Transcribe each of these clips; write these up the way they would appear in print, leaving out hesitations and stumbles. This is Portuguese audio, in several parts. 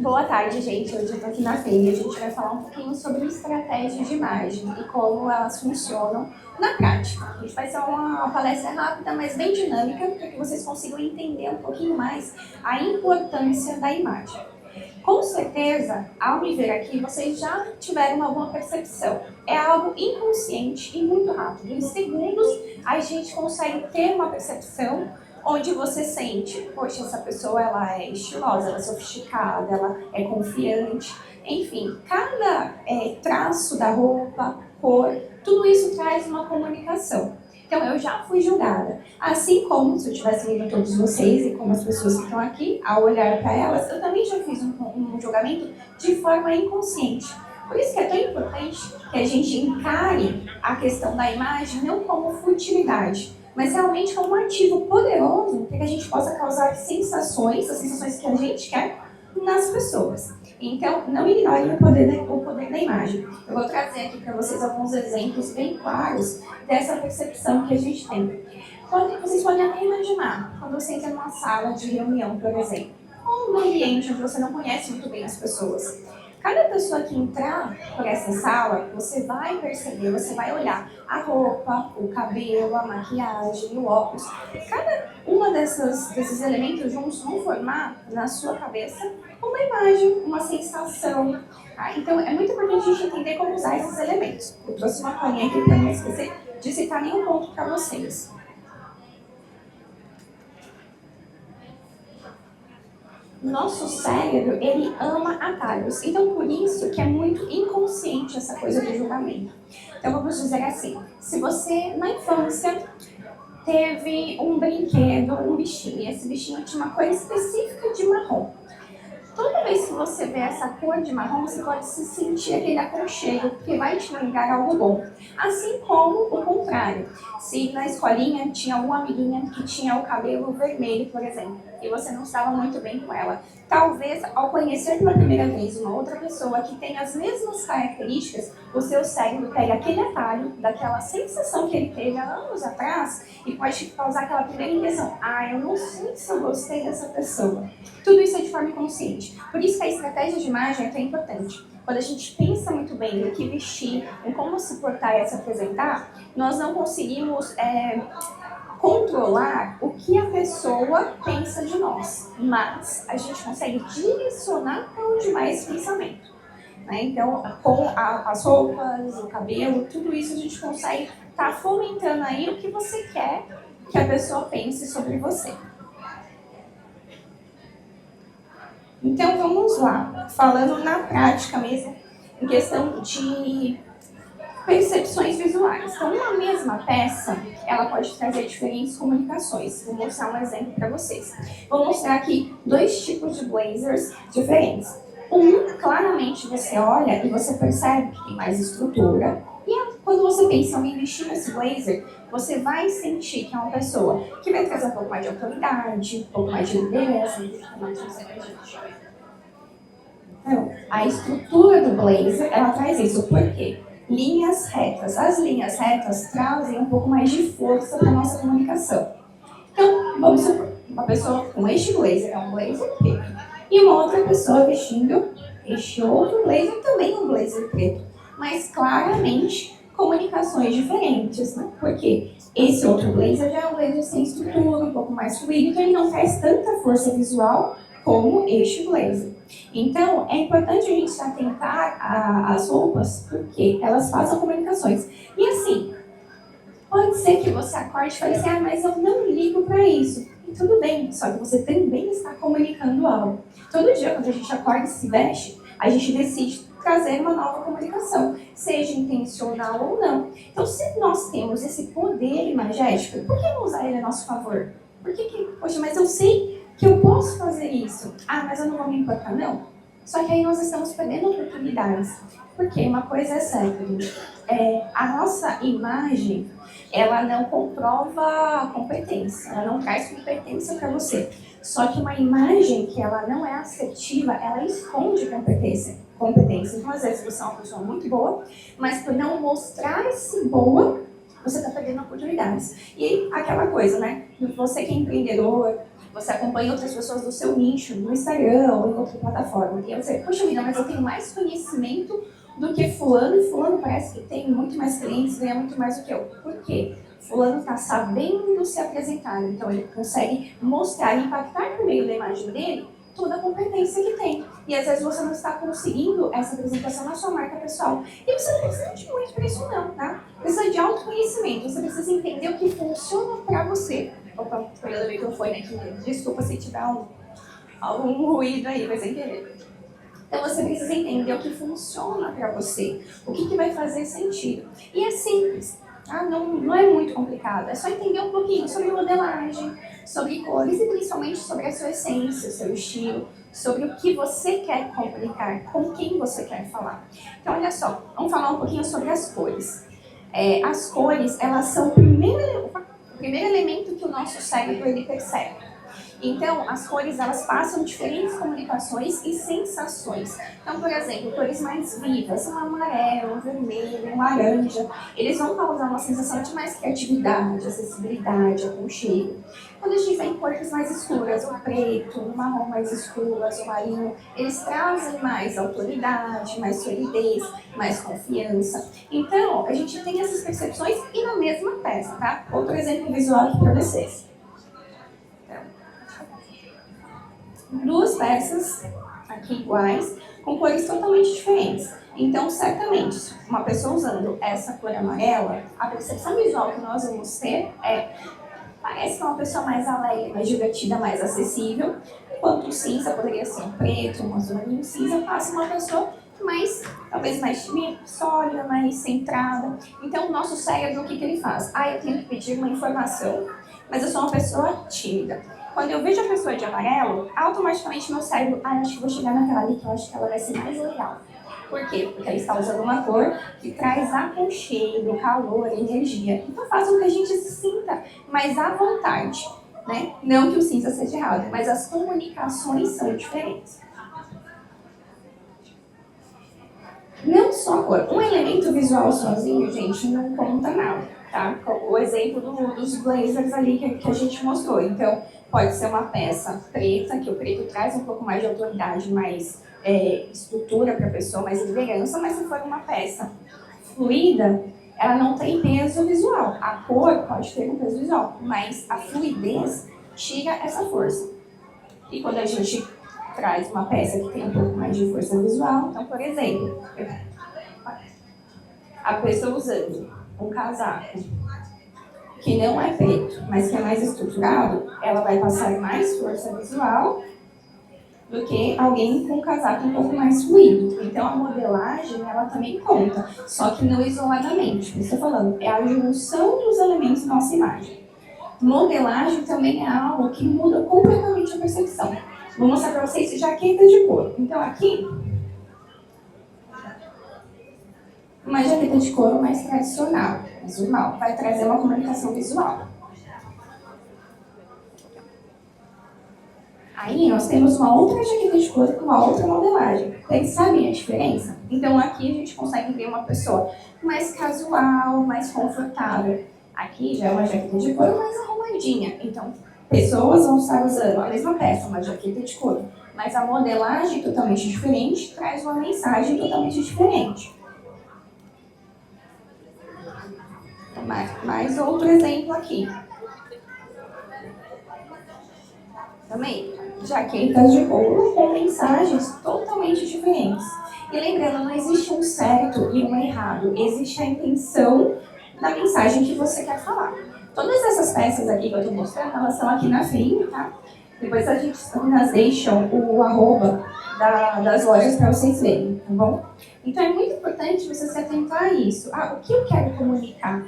Boa tarde, gente. Hoje eu tô aqui na feira. A gente vai falar um pouquinho sobre estratégias de imagem e como elas funcionam na prática. A gente vai ser uma palestra rápida, mas bem dinâmica, para que vocês consigam entender um pouquinho mais a importância da imagem. Com certeza, ao me ver aqui, vocês já tiveram uma boa percepção. É algo inconsciente e muito rápido. Em segundos, a gente consegue ter uma percepção onde você sente, poxa, essa pessoa ela é estilosa, ela é sofisticada, ela é confiante. Enfim, cada traço da roupa, cor, tudo isso traz uma comunicação. Então, eu já fui julgada. Assim como, se eu estivesse vendo todos vocês e como as pessoas que estão aqui, ao olhar para elas, eu também já fiz um julgamento de forma inconsciente. Por isso que é tão importante que a gente encare a questão da imagem não como futilidade, mas realmente como um ativo poderoso para que a gente possa causar sensações, as sensações que a gente quer nas pessoas. Então, não ignorem o poder da imagem. Eu vou trazer aqui para vocês alguns exemplos bem claros dessa percepção que a gente tem. Vocês podem até imaginar, quando você entra numa sala de reunião, por exemplo, ou num ambiente onde você não conhece muito bem as pessoas. Cada pessoa que entrar por essa sala, você vai perceber, você vai olhar a roupa, o cabelo, a maquiagem, o óculos. Cada uma desses elementos juntos vão formar na sua cabeça uma imagem, uma sensação. Tá? Então é muito importante a gente entender como usar esses elementos. Eu trouxe uma palhinha aqui para não esquecer de citar nenhum ponto para vocês. Nosso cérebro, ele ama atalhos. Então, por isso que é muito inconsciente essa coisa do julgamento. Então, vamos dizer assim, se você, na infância, teve um brinquedo, um bichinho, e esse bichinho tinha uma cor específica de marrom. Toda vez que você vê essa cor de marrom, você pode se sentir aquele aconchego, porque vai te lembrar algo bom. Assim como o contrário. Se na escolinha tinha alguma amiguinha que tinha o cabelo vermelho, por exemplo, e você não estava muito bem com ela, talvez ao conhecer pela primeira vez uma outra pessoa que tem as mesmas características, o seu cérebro pega aquele atalho, daquela sensação que ele teve há anos atrás, e pode causar aquela primeira impressão: eu não sei se eu gostei dessa pessoa. Tudo isso é de forma inconsciente. Por isso que a estratégia de imagem é tão importante. Quando a gente pensa muito bem no que vestir, em como se portar e se apresentar, nós não conseguimos controlar o que a pessoa pensa de nós, mas a gente consegue direcionar para onde vai esse pensamento. Né? Então, com as roupas, o cabelo, tudo isso a gente consegue estar fomentando aí o que você quer que a pessoa pense sobre você. Então, vamos lá, falando na prática mesmo, em questão de percepções visuais. Então, uma mesma peça, ela pode trazer diferentes comunicações. Vou mostrar um exemplo para vocês. Vou mostrar aqui dois tipos de blazers diferentes. Um, claramente você olha e você percebe que tem mais estrutura. E quando você pensa em vestir esse blazer, você vai sentir que é uma pessoa que vai trazer um pouco mais de autoridade, um pouco mais de liderança. Então, a estrutura do blazer, ela traz isso. Por quê? Linhas retas. As linhas retas trazem um pouco mais de força para a nossa comunicação. Então, vamos supor, uma pessoa com este blazer é um blazer preto. E uma outra pessoa vestindo este outro blazer, também um blazer preto. Mas claramente, comunicações diferentes, né? Porque esse outro blazer já é um blazer sem estrutura, um pouco mais fluido, então ele não traz tanta força visual como este blazer. Então, é importante a gente se atentar às roupas, porque elas fazem comunicações. E assim, pode ser que você acorde e fale assim: mas eu não ligo para isso. E tudo bem, só que você também está comunicando algo. Todo dia, quando a gente acorda e se veste, a gente decide trazer uma nova comunicação, seja intencional ou não. Então, se nós temos esse poder imagético, por que não usar ele a nosso favor? Poxa, mas eu sei que eu posso fazer isso. Mas eu não vou me importar, não. Só que aí nós estamos perdendo oportunidades. Porque uma coisa é certa, gente. A nossa imagem, ela não comprova a competência. Ela não traz competência para você. Só que uma imagem que ela não é assertiva, ela esconde competência. Então, às vezes, você é uma pessoa muito boa, mas por não mostrar-se boa, você está perdendo oportunidades. E aquela coisa, né? Você que é empreendedor, você acompanha outras pessoas do seu nicho, no Instagram ou em outra plataforma. E aí você, poxa vida, mas eu tenho mais conhecimento do que fulano, e fulano parece que tem muito mais clientes, ganha muito mais do que eu. Por quê? Fulano está sabendo se apresentar, então ele consegue mostrar e impactar por meio da imagem dele toda a competência que tem. E às vezes você não está conseguindo essa apresentação na sua marca pessoal. E você não precisa de muito para isso não, tá? Precisa de autoconhecimento, você precisa entender o que funciona para você. Opa, pegando o microfone aqui, desculpa se tiver algum ruído aí, mas sem querer. Então você precisa entender o que funciona para você, o que vai fazer sentido. E é simples, tá? Não é muito complicado, é só entender um pouquinho sobre modelagem, sobre cores e principalmente sobre a sua essência, o seu estilo, sobre o que você quer comunicar, com quem você quer falar. Então olha só, vamos falar um pouquinho sobre as cores. As cores, elas são o primeiro elemento que o nosso cérebro ele percebe. Então, as cores, elas passam diferentes comunicações e sensações. Então, por exemplo, cores mais vivas, um amarelo, um vermelho, um laranja, eles vão causar uma sensação de mais criatividade, acessibilidade, aconchego. Quando a gente vê em cores mais escuras, o preto, o marrom mais escuro, o azul marinho, eles trazem mais autoridade, mais solidez, mais confiança. Então, a gente tem essas percepções e na mesma peça, tá? Outro exemplo visual aqui para vocês. Duas peças aqui iguais, com cores totalmente diferentes. Então, certamente, uma pessoa usando essa cor amarela, a percepção visual que nós vamos ter parece que é uma pessoa mais alegre, mais divertida, mais acessível, enquanto o cinza poderia ser um preto, um azul marinho, cinza passa uma pessoa talvez mais tímida, sólida, mais centrada. Então, o nosso cérebro, o que ele faz? Eu tenho que pedir uma informação, mas eu sou uma pessoa tímida. Quando eu vejo a pessoa de amarelo, automaticamente meu cérebro, eu acho que vou chegar naquela ali, que eu acho que ela vai ser mais legal. Por quê? Porque ela está usando uma cor que traz aconchego, calor, energia. Então faz com que a gente se sinta mais à vontade, né? Não que o cinza seja errado, mas as comunicações são diferentes. Não só a cor. Um elemento visual sozinho, gente, não conta nada, tá? O exemplo dos blazers ali que a gente mostrou. Então, pode ser uma peça preta, que o preto traz um pouco mais de autoridade, mais estrutura para a pessoa, mais liderança, mas se for uma peça fluida, ela não tem peso visual. A cor pode ter um peso visual, mas a fluidez tira essa força. E quando a gente traz uma peça que tem um pouco mais de força visual, então, por exemplo, a pessoa usando um casaco que não é preto, mas que é mais estruturado, ela vai passar mais força visual do que alguém com um casaco um pouco mais fluido. Então, a modelagem, ela também conta, só que não isoladamente. Eu estou falando, é a junção dos elementos da nossa imagem. Modelagem também é algo que muda completamente a percepção. Vou mostrar para vocês jaqueta de couro. Então, aqui, uma jaqueta de couro mais tradicional, visual, vai trazer uma comunicação visual. Aí nós temos uma outra jaqueta de couro com uma outra modelagem. Vocês sabem a diferença? Então aqui a gente consegue ver uma pessoa mais casual, mais confortável. Aqui já é uma jaqueta de couro mais arrumadinha. Então pessoas vão estar usando a mesma peça, uma jaqueta de couro, mas a modelagem totalmente diferente traz uma mensagem totalmente diferente. Mais outro exemplo aqui. Também, jaquetas de couro com mensagens totalmente diferentes. E lembrando, não existe um certo e um errado, existe a intenção da mensagem que você quer falar. Todas essas peças aqui que eu estou mostrando, elas estão aqui na frente, tá? Depois elas deixam o arroba das lojas para vocês verem, tá bom? Então é muito importante você se atentar a isso. O que eu quero comunicar?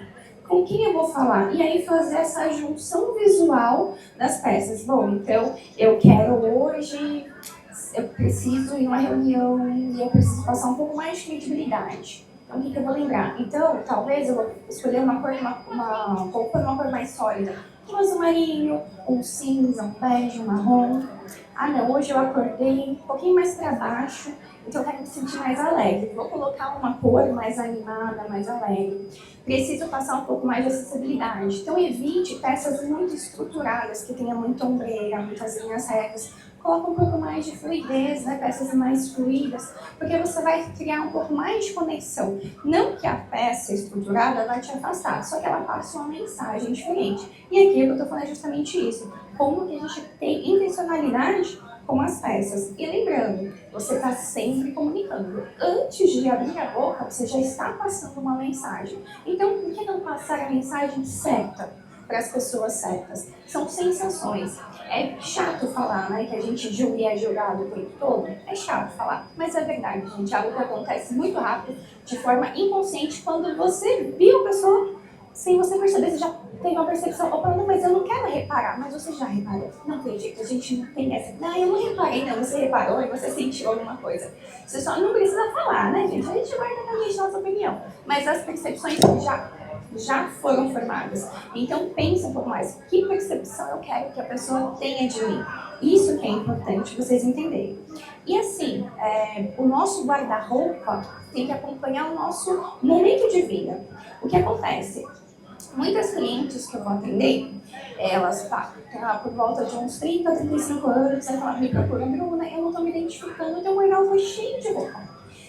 Com quem eu vou falar? E aí fazer essa junção visual das peças. Bom, então eu quero hoje, eu preciso ir numa reunião e eu preciso passar um pouco mais de credibilidade. Então o que eu vou lembrar? Então talvez eu vou escolher uma cor, uma roupa de uma cor mais sólida. Um azul marinho, um cinza, um bege, um marrom. Ah, não, hoje eu acordei um pouquinho mais para baixo, então eu quero me sentir mais alegre. Vou colocar uma cor mais animada, mais alegre. Preciso passar um pouco mais de acessibilidade. Então evite peças muito estruturadas, que tenha muita ombreira, muitas linhas retas. Coloca um pouco mais de fluidez, né? Peças mais fluidas, porque você vai criar um pouco mais de conexão. Não que a peça estruturada vai te afastar, só que ela passa uma mensagem diferente. E aqui eu estou falando justamente isso. Como que a gente tem intencionalidade com as peças. E lembrando, você está sempre comunicando. Antes de abrir a boca, você já está passando uma mensagem. Então, por que não passar a mensagem certa para as pessoas certas? São sensações. É chato falar, né, que a gente julga e é julgado o tempo todo. É chato falar, mas é verdade, gente. Algo que acontece muito rápido, de forma inconsciente, quando você viu a pessoa, sem você perceber, você já tem uma percepção, opa, não, mas eu não quero reparar, mas você já reparou. Não tem jeito, a gente não tem essa. Não, eu não reparei, não, você reparou e você sentiu alguma coisa. Você só não precisa falar, né, gente? A gente vai dar a gente nossa opinião. Mas as percepções já foram formadas. Então pensa um pouco mais, que percepção eu quero que a pessoa tenha de mim? Isso que é importante vocês entenderem. E assim, o nosso guarda-roupa tem que acompanhar o nosso momento de vida. O que acontece? Muitas clientes que eu vou atender, elas têm lá por volta de uns 30, 35 anos, aí ela me procura, Bruna, eu não estou me identificando, eu tenho um guarda-roupa cheio de roupa,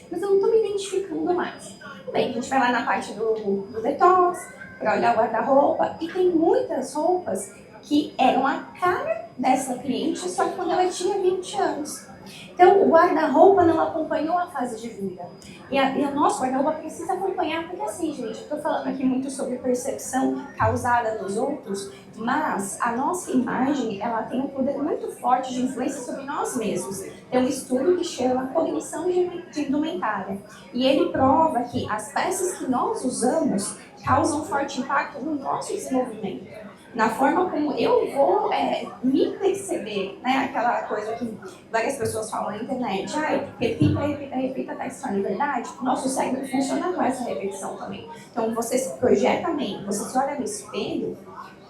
mas eu não estou me identificando mais. Bem, a gente vai lá na parte do detox, para olhar o guarda-roupa, e tem muitas roupas que eram a cara dessa cliente, só que quando ela tinha 20 anos. Então, o guarda-roupa não acompanhou a fase de vida. E o nosso guarda-roupa precisa acompanhar, porque assim, gente, eu estou falando aqui muito sobre percepção causada nos outros, mas a nossa imagem, ela tem um poder muito forte de influência sobre nós mesmos. Tem um estudo que chama Cognição de Indumentária. E ele prova que as peças que nós usamos causam forte impacto no nosso desenvolvimento. Na forma como eu vou me perceber, né? Aquela coisa que várias pessoas falam na internet, repita, repita, repita até que se torne verdade. O nosso cérebro funciona com essa repetição também. Então você se projeta bem, você se olha no espelho,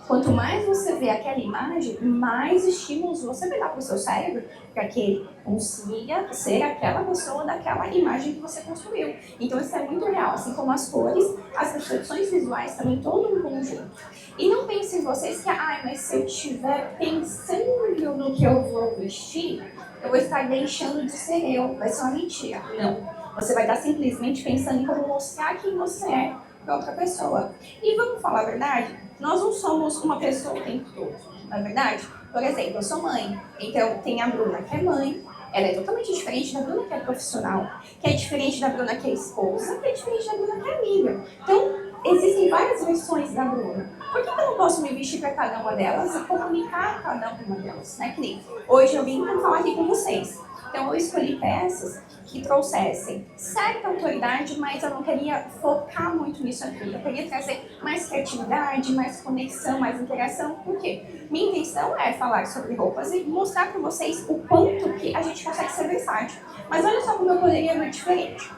quanto mais você vê aquela imagem, mais estímulos você vai dar para o seu cérebro para que ele consiga ser aquela pessoa daquela imagem que você construiu. Então isso é muito real, assim como as cores, as percepções visuais também, todo um conjunto. E não pensem vocês que, mas se eu estiver pensando no que eu vou vestir, eu vou estar deixando de ser eu, vai ser uma mentira. Não, você vai estar simplesmente pensando em como mostrar quem você é para outra pessoa. E vamos falar a verdade, nós não somos uma pessoa o tempo todo, não é verdade? Por exemplo, eu sou mãe, então tem a Bruna que é mãe, ela é totalmente diferente da Bruna que é profissional, que é diferente da Bruna que é esposa, que é diferente da Bruna que é amiga. Então, existem várias versões da Bruna. Por que eu não posso me vestir para cada uma delas e comunicar cada uma delas? Né? Que nem hoje eu vim falar aqui com vocês. Então eu escolhi peças que trouxessem certa autoridade, mas eu não queria focar muito nisso aqui. Eu queria trazer mais criatividade, mais conexão, mais interação. Por quê? Minha intenção é falar sobre roupas e mostrar para vocês o quanto que a gente consegue ser versátil. Mas olha só como eu poderia ver diferente.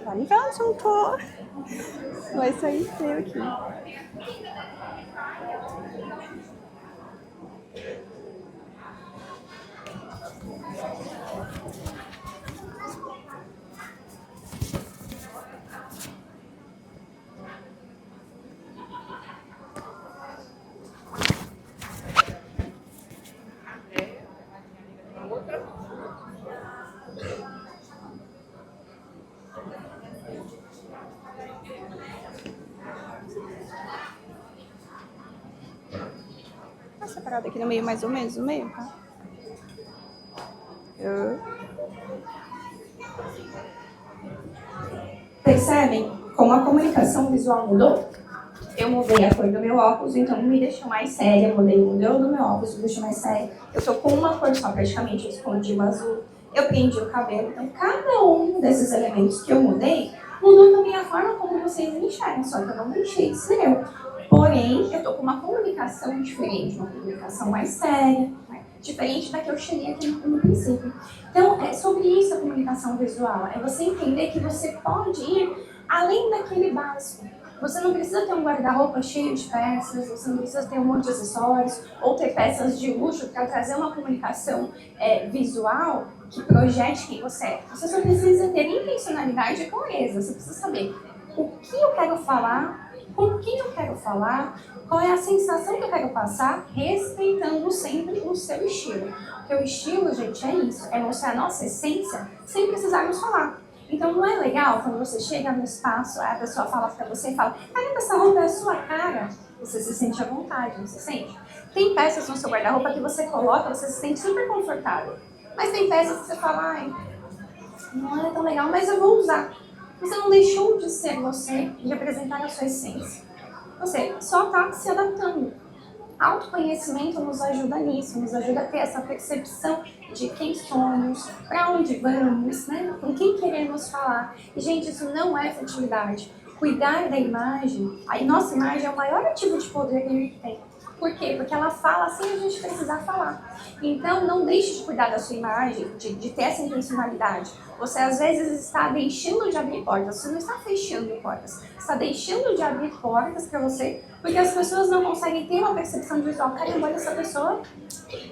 Vai cá, juntou. Vai sair feio aqui. Tá separado aqui no meio, mais ou menos, no meio, tá? Percebem como a comunicação visual mudou? Eu mudei a cor do meu óculos, então me deixou mais séria. Eu mudei o modelo do meu óculos, me deixou mais séria. Eu tô com uma cor só, praticamente. Eu escondi o azul, eu prendi o cabelo. Então, cada um desses elementos que eu mudei, mudou também a forma como vocês me enxergam. Só que eu não deixei de ser eu. Porém, eu tô com uma comunicação diferente, uma comunicação mais séria, diferente da que eu cheguei aqui no princípio. Então, é sobre isso a comunicação visual. É você entender que você pode ir além daquele básico. Você não precisa ter um guarda-roupa cheio de peças, você não precisa ter um monte de acessórios ou ter peças de luxo para trazer uma comunicação visual que projete quem você é. Você só precisa ter intencionalidade e clareza. Você precisa saber o que eu quero falar, com quem eu quero falar, qual é a sensação que eu quero passar, respeitando sempre o seu estilo. Porque o estilo, gente, é isso, é mostrar a nossa essência sem precisarmos falar. Então não é legal quando você chega no espaço, a pessoa fala pra você e fala: caramba, essa roupa é a sua cara. Você se sente à vontade, não se sente? Tem peças no seu guarda-roupa que você coloca, você se sente super confortável. Mas tem peças que você fala: ai, não é tão legal, mas eu vou usar. Você não deixou de ser você, de apresentar a sua essência. Você só está se adaptando. Autoconhecimento nos ajuda nisso, nos ajuda a ter essa percepção de quem somos, para onde vamos, né? Com quem queremos falar. E, gente, isso não é futilidade. Cuidar da imagem, a nossa imagem é o maior ativo de poder que a gente tem. Por quê? Porque ela fala sem a gente precisar falar. Então, não deixe de cuidar da sua imagem, de ter essa intencionalidade. Você, às vezes, está deixando de abrir portas. Você não está fechando portas. Você está deixando de abrir portas para você, porque as pessoas não conseguem ter uma percepção visual. Caramba, olha essa pessoa,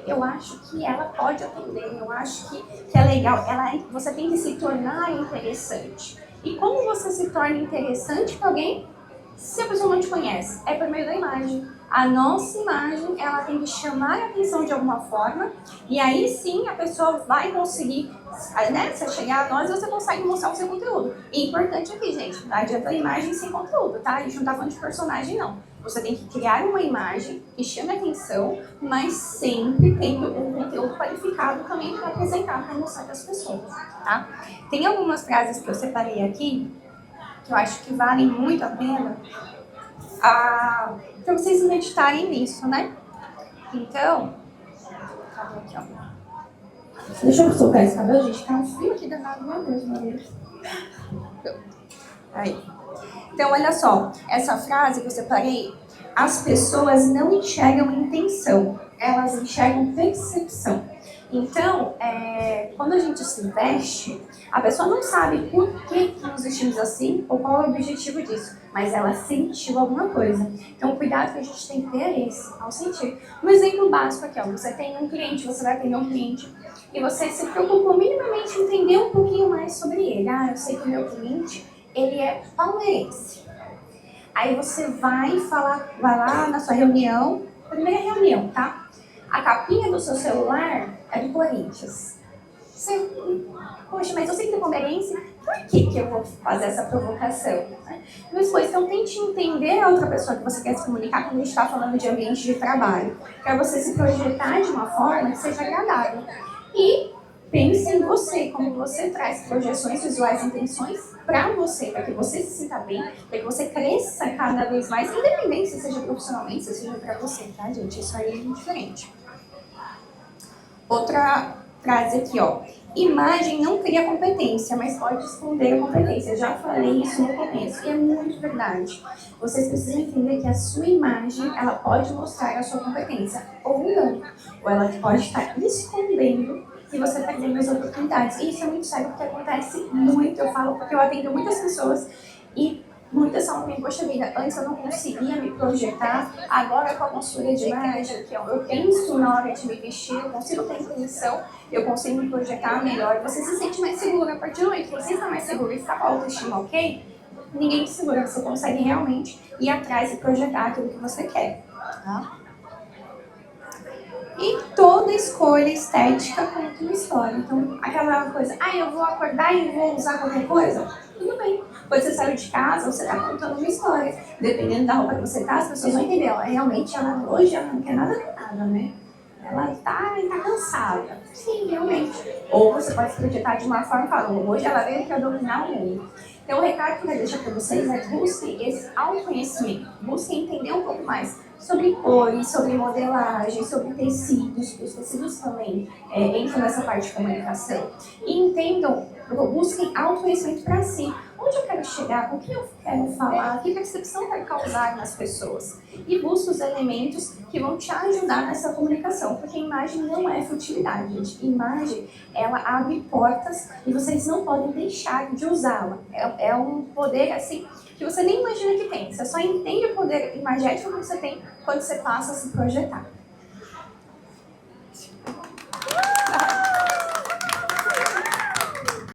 eu acho que ela pode atender, eu acho que é legal. Você tem que se tornar interessante. E como você se torna interessante para alguém se a pessoa não te conhece? É por meio da imagem. A nossa imagem, ela tem que chamar a atenção de alguma forma, e aí sim a pessoa vai conseguir, né? Se chegar a nós, você consegue mostrar o seu conteúdo. E importante aqui, gente, não adianta a imagem sem conteúdo, tá? A gente não tá falando de personagem, não. Você tem que criar uma imagem que chame a atenção, mas sempre tendo um conteúdo qualificado também para apresentar, para mostrar para as pessoas, tá? Tem algumas frases que eu separei aqui, que eu acho que valem muito a pena, para vocês meditarem nisso, né? Então, cadê aqui, ó? Deixa eu soltar esse cabelo, gente, tá um frio aqui danado, meu Deus, meu Deus. Aí. Então, olha só, essa frase que eu separei, as pessoas não enxergam intenção, elas enxergam percepção. Então, quando a gente se veste, a pessoa não sabe por que nos vestimos assim ou qual é o objetivo disso, mas ela sentiu alguma coisa. Então, o cuidado que a gente tem que ter é esse, ao sentir. Um exemplo básico aqui, ó, você tem um cliente, você vai atender um cliente e você se preocupou minimamente em entender um pouquinho mais sobre ele. Ah, eu sei que o meu cliente, ele é palmeirense. Aí você vai lá na sua reunião, primeira reunião, tá? A capinha do seu celular é do Corinthians. Você, poxa, mas eu sei que é palmeirense, por que eu vou fazer essa provocação? Depois, então tente entender a outra pessoa que você quer se comunicar quando a gente está falando de ambiente de trabalho, para você se projetar de uma forma que seja agradável. E pense em você, como você traz projeções visuais e intenções para você, para que você se sinta bem, para que você cresça cada vez mais, independente se seja profissionalmente, se seja para você, tá, gente? Isso aí é diferente. Outra frase aqui, ó. Imagem não cria competência, mas pode esconder a competência. Eu já falei isso no começo, e é muito verdade. Vocês precisam entender que a sua imagem, ela pode mostrar a sua competência, ou não. Ou ela pode estar escondendo que você está tendo as oportunidades. E isso é muito sério, porque acontece muito. Eu falo porque eu atendo muitas pessoas e muitas falam comigo: poxa vida, antes eu não conseguia me projetar, agora com a consultoria de imagem, que eu penso na hora de me vestir, eu consigo ter intenção, eu consigo me projetar melhor. Você se sente mais seguro. A partir do momento que você está mais seguro e está com a autoestima ok, ninguém te segura, você consegue realmente ir atrás e projetar aquilo que você quer, tá? E toda escolha estética conta uma história. Então, aquela coisa, eu vou acordar e vou usar qualquer coisa, tudo bem. Quando você saiu de casa, você está contando uma história. Dependendo da roupa que você tá, as pessoas vão entender. Realmente, hoje ela não quer nada com nada, né? Ela tá cansada. Sim, realmente. Ou você pode se projetar de uma forma e falar: hoje ela veio para dominar o mundo. Então, o recado que eu quero deixar para vocês é: busquem esse autoconhecimento. Busquem entender um pouco mais sobre cores, sobre modelagem, sobre tecidos. Os tecidos também entram nessa parte de comunicação. E entendam Busquem autoconhecimento para si. Onde eu quero chegar? Com quem eu quero falar? Que percepção eu quero causar nas pessoas? E busque os elementos que vão te ajudar nessa comunicação, porque a imagem não é futilidade, gente. Imagem, ela abre portas e vocês não podem deixar de usá-la. É um poder, assim, que você nem imagina que tem. Você só entende o poder imagético que você tem quando você passa a se projetar.